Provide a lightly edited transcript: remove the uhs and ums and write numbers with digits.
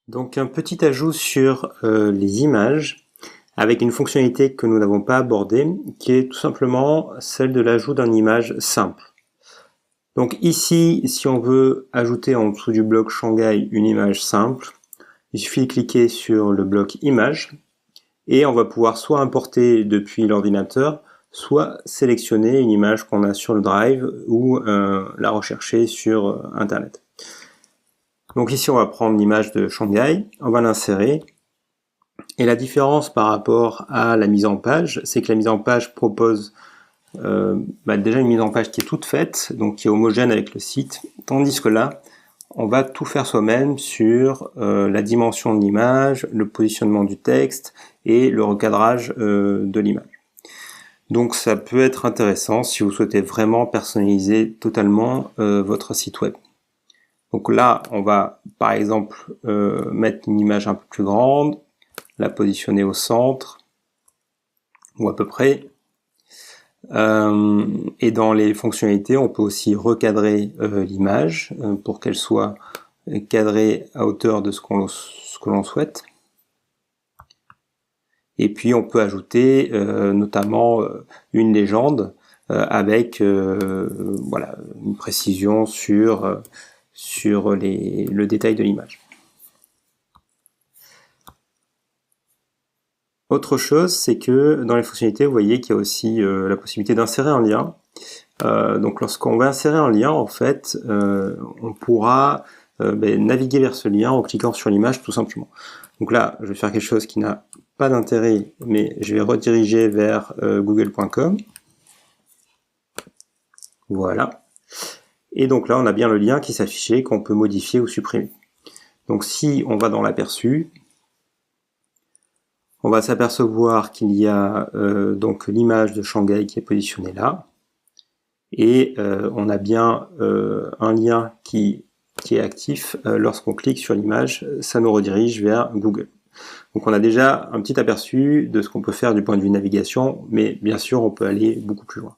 Donc un petit ajout sur les images avec une fonctionnalité que nous n'avons pas abordée qui est tout simplement celle de l'ajout d'une image simple. Donc ici, si on veut ajouter en dessous du bloc Shanghai une image simple, il suffit de cliquer sur le bloc image et on va pouvoir soit importer depuis l'ordinateur, soit sélectionner une image qu'on a sur le drive ou la rechercher sur internet. Donc ici on va prendre l'image de Shanghai, on va l'insérer, et la différence par rapport à la mise en page, c'est que la mise en page propose déjà une mise en page qui est toute faite, donc qui est homogène avec le site, tandis que là, on va tout faire soi-même sur la dimension de l'image, le positionnement du texte et le recadrage de l'image. Donc ça peut être intéressant si vous souhaitez vraiment personnaliser totalement votre site web. Donc là, on va par exemple mettre une image un peu plus grande, la positionner au centre, ou à peu près. Et dans les fonctionnalités, on peut aussi recadrer l'image pour qu'elle soit cadrée à hauteur de ce que l'on souhaite. Et puis on peut ajouter notamment une légende avec voilà, une précision sur le détail de l'image. Autre chose, c'est que dans les fonctionnalités, vous voyez qu'il y a aussi la possibilité d'insérer un lien. Donc lorsqu'on va insérer un lien, en fait, on pourra naviguer vers ce lien en cliquant sur l'image tout simplement. Donc là, je vais faire quelque chose qui n'a pas d'intérêt, mais je vais rediriger vers google.com. Voilà. Et donc là, on a bien le lien qui s'affichait, qu'on peut modifier ou supprimer. Donc si on va dans l'aperçu, on va s'apercevoir qu'il y a donc l'image de Shanghai qui est positionnée là, et on a bien un lien qui est actif lorsqu'on clique sur l'image, ça nous redirige vers Google. Donc on a déjà un petit aperçu de ce qu'on peut faire du point de vue navigation, mais bien sûr on peut aller beaucoup plus loin.